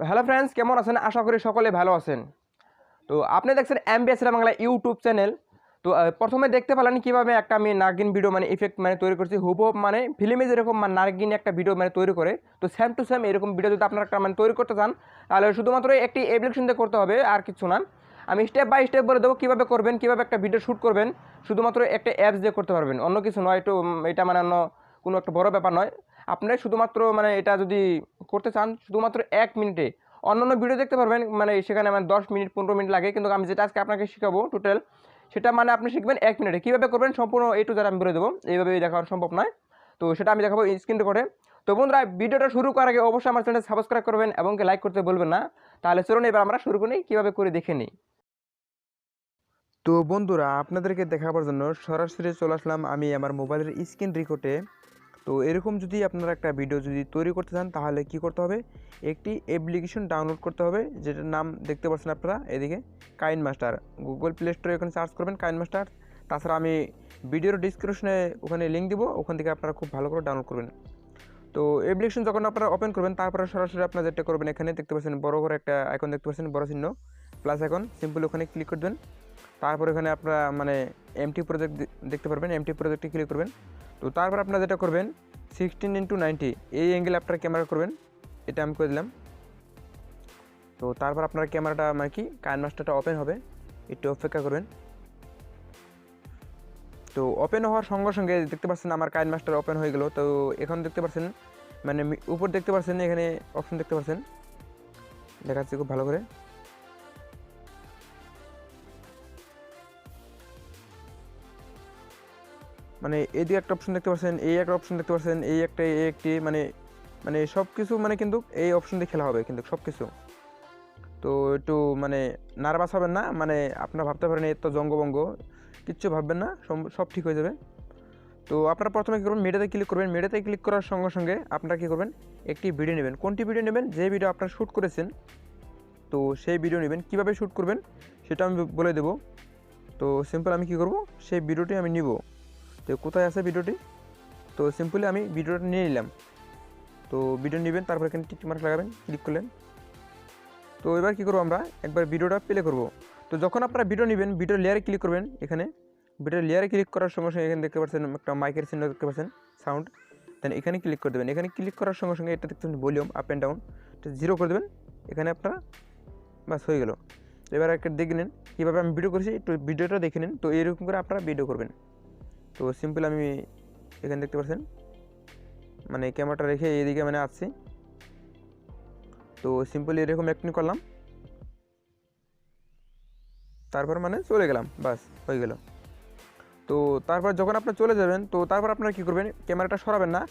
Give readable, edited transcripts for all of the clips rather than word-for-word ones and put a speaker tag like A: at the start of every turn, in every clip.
A: Hello friends, কেমন আছেন? আশা করি সকলে ভালো আছেন। তো আপনি দেখছেন MBHR বাংলা ইউটিউব চ্যানেল। তো প্রথমে দেখতে পেলেন কীভাবে একটা আমি নাগিন ভিডিও ইফেক্ট তৈরি করছি। হুবহু ফিল্মে যেরকম নাগিন একটা ভিডিও তৈরি করে, তো সেম টু সেম এরকম ভিডিও যদি আপনারা একটা তৈরি করতে চান, তাহলে শুধুমাত্র একটি অ্যাপ্লিকেশন দিয়ে করতে হবে, আর কিছু না। আমি স্টেপ বাই স্টেপ বলে দেবো কীভাবে করবেন, কীভাবে একটা ভিডিও শ্যুট করবেন। শুধুমাত্র একটা অ্যাপস দিয়ে করতে পারবেন, অন্য কিছু নয়। এটা অন্য কোনো একটা বড় ব্যাপার নয়। আপনি শুধুমাত্র এটা যদি করতে চান, শুধুমাত্র 1 মিনিটে অন্যান্য ভিডিও দেখতে পারবেন, সেখানে 10 মিনিট 15 মিনিট লাগে, কিন্তু আমি যেটা আজকে আপনাকে শেখাবো টোটাল, সেটা আপনি শিখবেন 1 মিনিটে। কীভাবে করবেন সম্পূর্ণ A to Z আমি বলে দেবো, এইভাবে দেখানো সম্ভব নয়। তো সেটা আমি দেখাবো স্ক্রিন রেকর্ডে। তো বন্ধুরা, ভিডিওটা শুরু করার আগে অবশ্যই আমার চ্যানেল সাবস্ক্রাইব করবেন এবং লাইক করতে বলবেন না। তাহলে চলুন এবার আমরা শুরু করি, কীভাবে করে দেখে নিই। তো বন্ধুরা, আপনাদেরকে দেখাবার জন্য সরাসরি চলে আসলাম আমি আমার মোবাইলের স্ক্রিন রেকর্ডে। তো এরকম যদি আপনারা একটা ভিডিও যদি তৈরি করতে চান, তাহলে কি করতে হবে? একটি অ্যাপ্লিকেশন ডাউনলোড করতে হবে, যেটার নাম দেখতে পাচ্ছেন আপনারা এদিকে, কাইনমাস্টার। গুগল প্লে স্টোরে ওখানে সার্চ করবেন কাইনমাস্টার। তাছাড়া আমি ভিডিওর ডিসক্রিপশনে ওখানে লিঙ্ক দিব, ওখান থেকে আপনারা খুব ভালো করে ডাউনলোড করবেন। তো অ্যাপ্লিকেশন যখন আপনারা ওপেন করবেন, তারপরে সরাসরি আপনারা যেটা করবেন, এখানে দেখতে পাচ্ছেন বড় করে একটা আইকন দেখতে পাচ্ছেন, বড় চিহ্ন প্লাস আইকন, সিম্পল ওখানে ক্লিক করে দেবেন। তারপর এখানে আপনারা এমটি প্রজেক্ট দেখতে পারবেন, এমটি প্রজেক্টে ক্লিক করবেন। তো তারপর আপনারা যেটা করবেন, 16:90 এই অ্যাঙ্গেলে আপনারা ক্যামেরা করবেন, এটা আমি করে দিলাম। তো তারপর আপনার ক্যামেরাটা কাইনমাস্টারটা ওপেন হবে, একটু অপেক্ষা করবেন। তো ওপেন হওয়ার সঙ্গে সঙ্গে দেখতে পাচ্ছেন আমার কাইনমাস্টার ওপেন হয়ে গেল। তো এখন দেখতে পাচ্ছেন উপর দেখতে পাচ্ছেন, এখানে অপশন দেখতে পাচ্ছেন, দেখাচ্ছি খুব ভালো করে। এদিকে একটা অপশন দেখতে পাচ্ছেন, এই একটা অপশন দেখতে পাচ্ছেন, এই একটি সব কিছু কিন্তু এই অপশন দিয়ে খেলা হবে কিন্তু সব কিছু। তো একটু নার্ভাস হবেন না, আপনারা ভাবতে পারেন এর তো জঙ্গবঙ্গ, কিচ্ছু ভাববেন না, সব ঠিক হয়ে যাবে। তো আপনারা প্রথমে কী করবেন, মিডিয়াতে ক্লিক করবেন। মিডিয়াতে ক্লিক করার সঙ্গে সঙ্গে আপনারা কী করবেন, একটি ভিডিও নেবেন। কোনটি ভিডিও নেবেন? যে ভিডিও আপনারা শ্যুট করেছেন, তো সেই ভিডিও নেবেন। কীভাবে শ্যুট করবেন সেটা আমি বলে দেবো। তো সিম্পল আমি কী করব, সেই ভিডিওটি আমি নিব। তো কোথায় আছে ভিডিওটি? তো সিম্পলি আমি ভিডিওটা নিয়ে নিলাম। তো ভিডিও নেবেন, তারপর এখানে টিক মার্ক লাগাবেন, ক্লিক করলেন। তো এবার কী করবো, আমরা একবার ভিডিওটা প্লে করব। তো যখন আপনারা ভিডিও নেবেন, ভিডিও লেয়ারে ক্লিক করবেন। এখানে ভিডিও লেয়ারে ক্লিক করার সঙ্গে সঙ্গে এখানে দেখতে পাচ্ছেন একটা মাইকের চিহ্ন দেখতে পাচ্ছেন, সাউন্ড। দেন এখানে ক্লিক করে দেবেন। এখানে ক্লিক করার সঙ্গে সঙ্গে এটা দেখতে পাচ্ছেন ভলিউম আপ অ্যান্ড ডাউন, এটা 0 করে দেবেন। এখানে আপনারা বাস হয়ে গেল। এবার একটা দেখে নিন কীভাবে আমি ভিডিও করেছি, একটু ভিডিওটা দেখে নিন। তো এরকম করে আপনারা ভিডিও করবেন। তো সিম্পল আমি এখানে দেখতে পাচ্ছেন ক্যামেরাটা রেখে এইদিকে আসছি। তো সিম্পলি এরকম অ্যাক্টিং করলাম, তারপর চলে গেলাম, বাস হয়ে গেল। তো তারপর যখন আপনারা চলে যাবেন, তো তারপর আপনারা কী করবেন, ক্যামেরাটা সরাবেন না।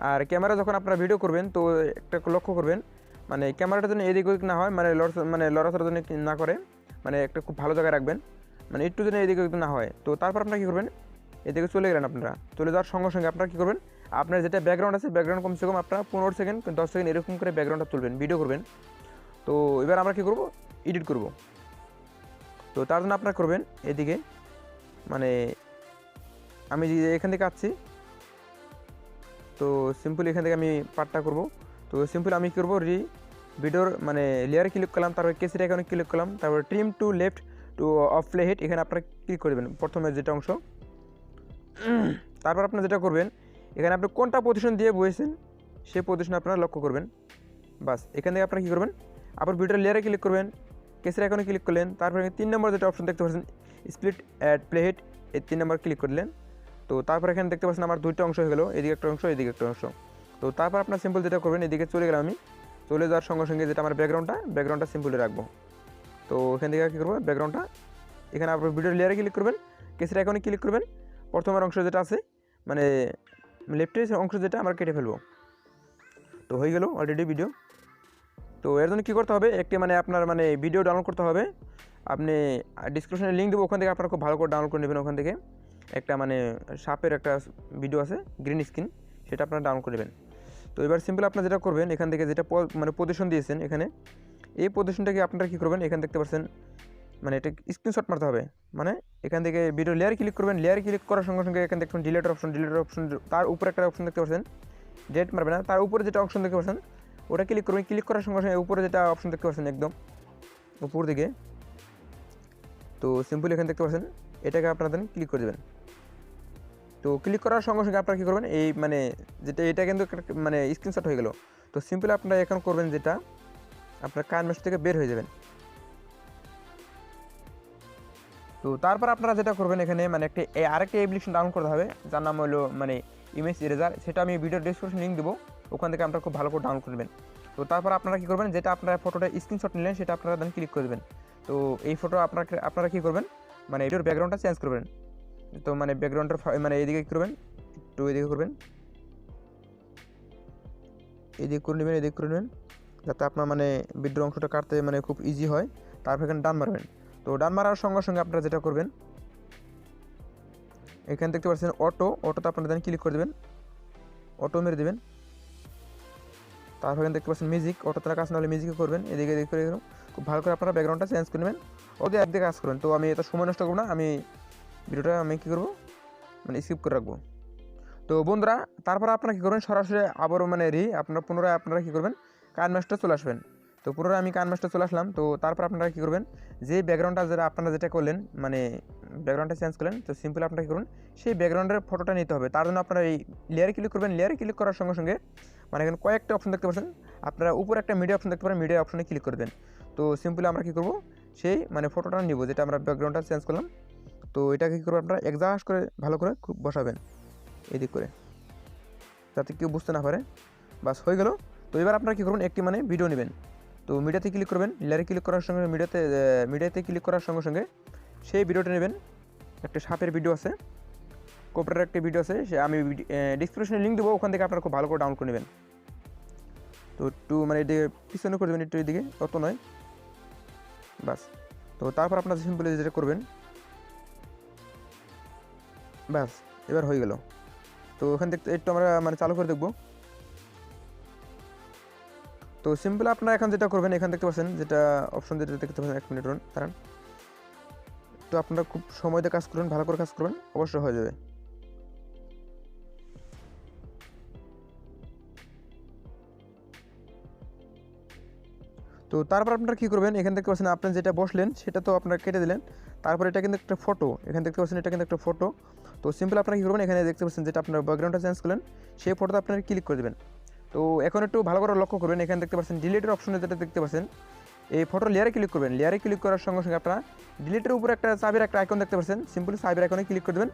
A: আর ক্যামেরা যখন আপনারা ভিডিও করবেন, তো একটা লক্ষ্য করবেন, ক্যামেরাটা যেন এদিক ওদিক না হয়, লড়াচড়া যেন না করে, একটা খুব ভালো জায়গায় রাখবেন, একটু যেন এদিক ওদিক না হয়। তো তারপর আপনারা কী করবেন, এদিকে চলে গেলেন। আপনারা চলে যাওয়ার সঙ্গে সঙ্গে আপনারা কী করবেন, আপনার যেটা ব্যাকগ্রাউন্ড আছে, ব্যাকগ্রাউন্ড কমসে কম আপনারা 15 সেকেন্ড 10 সেকেন্ড এরকম করে ব্যাকগ্রাউন্ডটা তুলবেন, ভিডিও করবেন। তো এবার আমরা কী করব, এডিট করব। তো তার জন্য আপনারা করবেন এদিকে, আমি এখান থেকে আসছি। তো সিম্পলি এখান থেকে আমি পার্টটা করব। তো সিম্পল আমি কী করবো, ভিডিওর লেয়ারে ক্লিক করলাম, তারপর কেসির এখানে ক্লিক করলাম, তারপর trim to left to off play head, এখানে আপনারা ক্লিক করে দেবেন প্রথমে যেটা অংশ। তারপর আপনারা যেটা করবেন, এখানে আপনি কোনটা পজিশন দিয়ে বসেছেন সেই পজিশনে আপনারা লক্ষ্য করবেন। বাস এখান থেকে আপনারা কী করবেন, আবার ভিডিওর লেয়ারে ক্লিক করবেন, কেসের এখানে ক্লিক করলেন, তারপরে 3 নম্বর যেটা অপশন দেখতে পাচ্ছেন, স্প্লিট অ্যাট প্লে হেড, এই 3 নম্বর ক্লিক করলেন। তো তারপর এখানে দেখতে পাচ্ছেন আমার 2টা অংশ হয়ে গেলো, এদিকে একটা অংশ, এদিকে একটা অংশ। তো তারপর আপনার সিম্পল যেটা করবেন, এদিকে চলে গেলাম আমি। চলে যাওয়ার সঙ্গে সঙ্গে যেটা আমার ব্যাকগ্রাউন্ডটা সিম্পলি রাখবো। তো এখান থেকে কী করবো, ব্যাকগ্রাউন্ডটা এখানে আপনার ভিডিওর লেয়ারে ক্লিক করবেন, কেসের এখানে ক্লিক করবেন, প্রথমের অংশ যেটা আছে লেফটের অংশ যেটা আমরা কেটে ফেলবো। তো হয়ে গেল অলরেডি ভিডিও। তো এর জন্য কী করতে হবে, একটি আপনার ভিডিও ডাউনলোড করতে হবে। আপনি ডিসক্রিপশনে লিঙ্ক দেবো, ওখান থেকে আপনারা খুব ভালো করে ডাউনলোড করে নেবেন। ওখান থেকে একটা সাপের একটা ভিডিও আছে, গ্রিন স্ক্রিন, সেটা আপনারা ডাউনলোড করে নেবেন। তো এবার সিম্পল আপনারা যেটা করবেন, এখান থেকে যেটা পজিশন দিয়েছেন, এখানে এই পজিশনটাকে আপনারা কী করবেন, এখানে দেখতে পাচ্ছেন এটা স্ক্রিনশট মারতে হবে। এখান থেকে ভিডিও লেয়ার ক্লিক করবেন, লেয়ার ক্লিক করার সঙ্গে সঙ্গে এখানে দেখবেন ডিলেটের অপশন, তার উপরে একটা অপশন দেখতে পাচ্ছেন, ডিলেট মারবে না, তার উপরে যেটা অপশন দেখতে পাচ্ছেন ওটা ক্লিক করবেন। ক্লিক করার সঙ্গে সঙ্গে উপরে যেটা অপশন দেখতে পাচ্ছেন একদম উপর দিকে, তো সিম্পলি এখানে দেখতে পাচ্ছেন, এটাকে আপনারা দেন ক্লিক করে দেবেন। তো ক্লিক করার সঙ্গে সঙ্গে আপনারা কী করবেন, এই মানে যেটা এটা কিন্তু মানে স্ক্রিনশট হয়ে গেল। তো সিম্পলি আপনারা এখন করবেন যেটা, আপনার কাইনমাস্টার থেকে বের হয়ে যাবেন। তো তারপর আপনারা যেটা করবেন এখানে মানে আরেকটা অ্যাপ্লিকেশন ডাউনলোড করতে হবে, যার নাম হলো মানে ইমেজ ইরেজার। সেটা আমি ভিডিও ডিসক্রিপশন লিঙ্ক দেবো, ওখান থেকে আপনারা খুব ভালো করে ডাউনলোড করবেন। তো তারপর আপনারা কী করবেন, যেটা আপনারা ফটোটা স্ক্রিনশট নিলেন সেটা আপনারা দেন ক্লিক করে দেবেন। তো এই ফটো আপনারা কী করবেন, মানে ভিডিওর ব্যাকগ্রাউন্ডটা চেঞ্জ করবেন। তো মানে ব্যাকগ্রাউন্ডের মানে এইদিকে কী করবেন, একটু এদিকে করবেন, এদিকে করে নেবেন, এদিকে করে নেবেন, যাতে আপনার মানে ভিডিওর অংশটা কাটতে মানে খুব ইজি হয়। তারপর এখানে ডান মারবেন। তো ডান মারার সঙ্গে সঙ্গে আপনারা যেটা করবেন, এখানে দেখতে পাচ্ছেন অটোতে আপনারা দেন ক্লিক করে দেবেন, অটো মেরে দেবেন। তারপর এখানে দেখতে পাচ্ছেন মিউজিক, অটোতে কাজ না হলে মিউজিকে করবেন। এদিকে করে খুব ভালো করে আপনারা ব্যাকগ্রাউন্ডটা চেঞ্জ করে নেবেন, ওদের একদিকে কাজ করবেন। তো আমি এটা সময় নষ্ট করবো না, আমি ভিডিওটা আমি কী করবো মানে স্কিপ করে রাখবো। তো বন্ধুরা তারপর আপনারা কী করবেন, সরাসরি আবারও মানে আপনারা পুনরায় আপনারা কী করবেন, কাইনমাস্টার চলে আসবেন। তো পুনরায় আমি কাইনমাস্টার চলে আসলাম। তো তারপর আপনারা কী করবেন, যে ব্যাকগ্রাউন্ডটা আপনারা যেটা করলেন মানে ব্যাকগ্রাউন্ডটা চেঞ্জ করলেন, তো সিম্পল আপনারা কী করুন, সেই ব্যাকগ্রাউন্ডের ফটোটা নিতে হবে। তার জন্য আপনারা এই লেয়ারে ক্লিক করবেন। লেয়ারে ক্লিক করার সঙ্গে সঙ্গে মানে এখানে কয়েকটা অপশন দেখতে পাচ্ছেন, আপনারা উপরে একটা মিডিয়া অপশন দেখতে পারেন, মিডিয়া অপশনে ক্লিক করবেন। তো সিম্পলি আমরা কী করবো, সেই মানে ফটোটা নিব যেটা আমরা ব্যাকগ্রাউন্ডটা চেঞ্জ করলাম। তো এটাকে কী করবেন, আপনারা অ্যাডজাস্ট করে ভালো করে খুব বসাবেন এদিক করে, যাতে কেউ বুঝতে না পারে। বাস হয়ে গেল। তো এবার আপনারা কী করবেন, একটি মানে ভিডিও নেবেন। তো মিডিয়াতে ক্লিক করবেন, লেয়ারে ক্লিক করার সঙ্গে মিডিয়াতে ক্লিক করার সঙ্গে সঙ্গে সেই ভিডিওটা নেবেন। একটা সাপের ভিডিও আছে, কোবরার একটা ভিডিও আছে, সে আমি ডিসক্রিপশনে লিঙ্ক দেবো, ওখান থেকে আপনারা খুব ভালো করে ডাউনলোড করে নেবেন। তো একটু মানে এদিকে পিছনে করে দেবেন, একটু এদিকে, অত নয়, বাস। তো তারপর আপনারা সিম্পলি যেটা করবেন, বাস এবার হয়ে গেল। তো ওখান থেকে একটু আমরা মানে চালু করে দেখব। তো সিম্পল আপনারা এখন যেটা করবেন, এখান দেখতে পাচ্ছেন যেটা অপশন যেটা দেখতে পাচ্ছেন, 1 মিনিট কারণ তো আপনারা খুব সময় দিয়ে কাজ করবেন, ভালো করে কাজ করবেন, অবশ্যই হয়ে যাবে। তো তারপর আপনারা কী করবেন, এখান দেখতে পাচ্ছেন আপনি যেটা বসলেন সেটা তো আপনারা কেটে দিলেন। তারপর এটা কিন্তু একটা ফটো, এখানে দেখতে পাচ্ছেন এটা কিন্তু একটা ফটো। তো সিম্পল আপনারা কী করবেন, এখানে দেখতে পাচ্ছেন যেটা আপনার ব্যাকগ্রাউন্ডটা চেঞ্জ করলেন, সেই ফটোতে আপনারা ক্লিক করে দেবেন। তো এখন একটু ভালো করে লক্ষ্য করবেন, এখানে দেখতে পাচ্ছেন ডিলিটের অপশনে যেটা দেখতে পাচ্ছেন, এই ফটো লেয়ারে ক্লিক করবেন। লেয়ারে ক্লিক করার সঙ্গে সঙ্গে আপনারা ডিলিটের উপরে একটা চাবির একটা আইকন দেখতে পাচ্ছেন, সিম্পলি চাবির আইকনে ক্লিক করে দেবেন।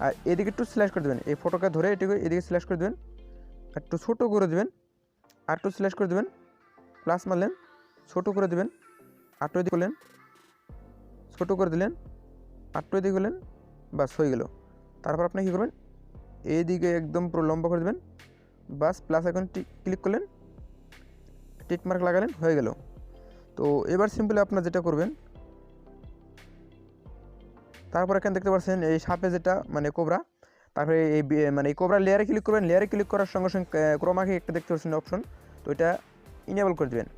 A: আর এদিকে একটু স্ল্যাশ করে দেবেন, এই ফটোকে ধরে এদিকে স্ল্যাশ করে দেবেন, একটু ছোটো করে দেবেন, আর একটু স্ল্যাশ করে দেবেন, প্লাস মারলেন, ছোটো করে দেবেন, আটটো এদিকে করলেন, ছোটো করে দিলেন, আটটো এদিকে করলেন, বাস হয়ে গেল। তারপর আপনি কী করবেন, এইদিকে একদম পুরো লম্বা করে দেবেন, বাস প্লাস এখন ক্লিক করলেন, টিক মার্ক লাগালেন, হয়ে গেল। তো এবার সিম্পলি আপনারা যেটা করবেন, তারপর এখানে দেখতে পাচ্ছেন এই সাপে যেটা মানে কোবরা, তারপরে এই মানে এই কোবরা লেয়ারে ক্লিক করবেন। লেয়ারে ক্লিক করার সঙ্গে সঙ্গে ক্রোমাকে একটা দেখতে পাচ্ছেন অপশন, তো এটা ইনেবল করে দেবেন।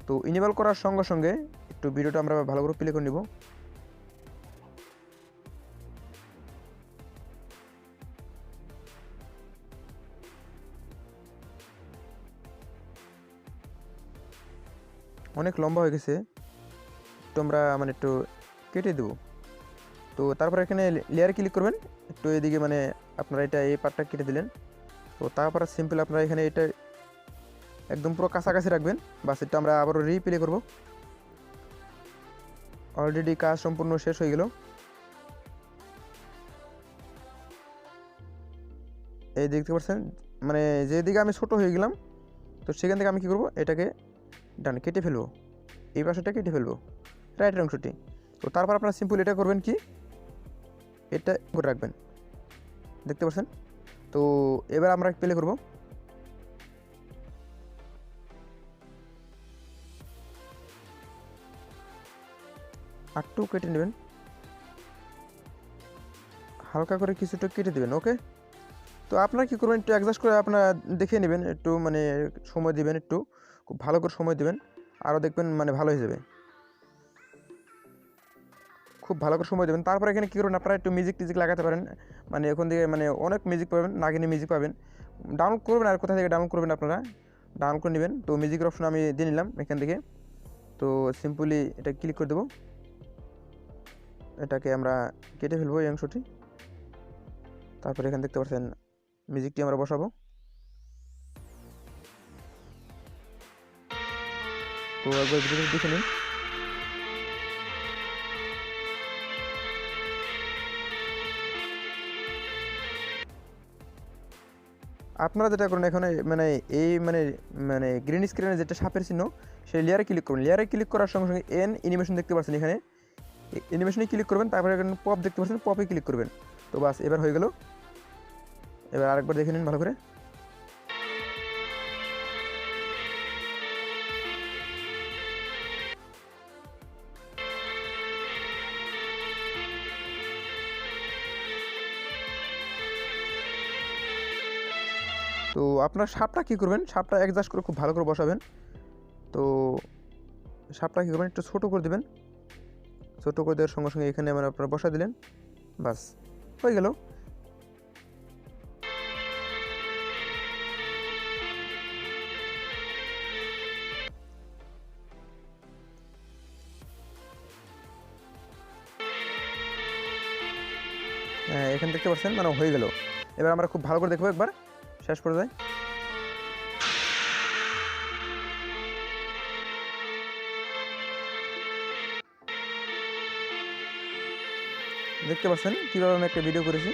A: তো ইনেবল করার সঙ্গে সঙ্গে একটু ভিডিওটা আমরা ভালো করে প্লে করে নিব। অনেক লম্বা হয়ে গেছে, একটু আমরা মানে একটু কেটে দেবো। তো তারপর এখানে লেয়ারে ক্লিক করবেন, একটু এদিকে মানে আপনারা এটা এই পার্টটা কেটে দিলেন। তো তারপর সিম্পল আপনারা এখানে এটা একদম পুরো কাছাকাছি রাখবেন, বাস এটা আমরা আবারও রিপ্লে করব। অলরেডি কাজ সম্পূর্ণ শেষ হয়ে গেল। এই দেখতে পাচ্ছেন মানে যেদিকে আমি ছোট হয়ে গেলাম, তো সেখান থেকে আমি কী করবো, এটাকে ডান কেটে ফেলবো, এই পাশেটা কেটে ফেলবো, রাইটের অংশটি। তো তারপর আপনারা সিম্পল এটা করবেন কি, এটা করে রাখবেন, দেখতে পাচ্ছেন। তো এবার আমরা প্লে করব। একটু কেটে নেবেন, হালকা করে কিছুটা কেটে দেবেন, ওকে। তো আপনারা কী করবেন, একটু অ্যাডজাস্ট করে আপনারা দেখে নেবেন, একটু মানে সময় দিবেন, একটু খুব ভালো করে সময় দেবেন, আরও দেখবেন মানে ভালো হয়ে যাবে, খুব ভালো করে সময় দেবেন। তারপর এখানে কী করবেন, আপনারা একটু মিউজিক লাগাতে পারেন, মানে এখন থেকে মানে অনেক মিউজিক পাবেন, নাগিনী মিউজিক পাবেন, ডাউনলোড করবেন। আর কোথা থেকে ডাউনলোড করবেন আপনারা, ডাউনলোড করে নেবেন। তো মিউজিকের অপশন আমি দিয়ে নিলাম এখান থেকে। তো সিম্পলি এটা ক্লিক করে দেবো, এটাকে আমরা কেটে ফেলবো এই অংশটি। তারপরে এখানে দেখতে পাচ্ছেন মিউজিকটি আমরা বসাবো। তো একবার ভিডিওটি দেখে নিন। আপনারা যেটা করেন এখানে মানে এই মানে মানে গ্রিন স্ক্রিনে যেটা সাপের চিহ্ন সেই লেয়ারে ক্লিক করবেন। লেয়ারে ক্লিক করার সঙ্গে সঙ্গে অ্যানিমেশন দেখতে পাচ্ছেন, এখানে অ্যানিমেশনে ক্লিক করবেন। তারপরে এখানে পপ দেখতে পাচ্ছেন, পপে ক্লিক করবেন। তো বাস এবার হয়ে গেল। এবার আরেকবার দেখে নিন ভালো করে। তো আপনার সাপটা কী করবেন, সাপটা অ্যাডজাস্ট করে খুব ভালো করে বসাবেন। তো সাপটা কী করবেন, একটু ছোটো করে দেবেন। ছোটো করে দেওয়ার সঙ্গে সঙ্গে এখানে আপনারা বসা দিলেন, বাস হয়ে গেল। হ্যাঁ, এখানে দেখতে পাচ্ছেন মানে হয়ে গেল। এবার আমরা খুব ভালো করে দেখবো একবার শেষ পর্যায়ে। দেখতে পাচ্ছেন কীভাবে আমি একটা ভিডিও করেছি।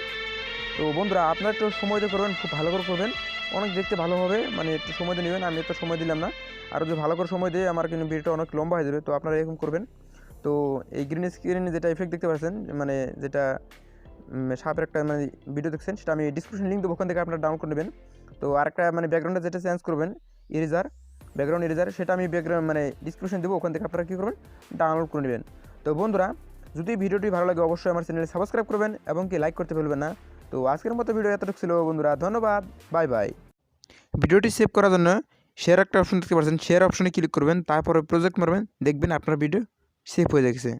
A: তো বন্ধুরা আপনারা একটু সময় দিয়ে করবেন, খুব ভালো করে করবেন, অনেক দেখতে ভালো হবে। মানে একটু সময় দিয়ে নেবেন, আমি একটু সময় দিলাম না, আর যদি ভালো করে সময় দিয়ে আমার কিন্তু ভিডিওটা অনেক লম্বা হয়ে যাবে। তো আপনারা এরকম করবেন। তো এই গ্রিন স্ক্রিনে যেটা ইফেক্ট দেখতে পাচ্ছেন, মানে যেটা সাপের একটা মানে ভিডিও দেখছেন, সেটা আমি ডিসক্রিপশন লিঙ্ক দেবো, ওখান থেকে আপনারা ডাউনলোড করে নেবেন। তো আরেকটা মানে ব্যাকগ্রাউন্ডে যেটা চেঞ্জ করবেন ইরেজার, ব্যাকগ্রাউন্ড ইরেজার, সেটা আমি ব্যাকগ্রাউন্ড মানে ডিসক্রিপশন দেবো, ওখান থেকে আপনারা কী করবেন ডাউনলোড করে নেবেন। তো বন্ধুরা যদি ভিডিওটি ভালো লাগে অবশ্যই আমার চ্যানেলে সাবস্ক্রাইব করবেন এবং কি লাইক করতে ভুলবেন না। তো আজকের মতো ভিডিও এতটুকু ছিল বন্ধুরা, ধন্যবাদ, বাই বাই। ভিডিওটি সেভ করার জন্য শেয়ার একটা অপশন দেখতে পাচ্ছেন, শেয়ার অপশনে ক্লিক করবেন, তারপরে প্রজেক্ট মারবেন, দেখবেন আপনার ভিডিও সেভ হয়ে গেছে।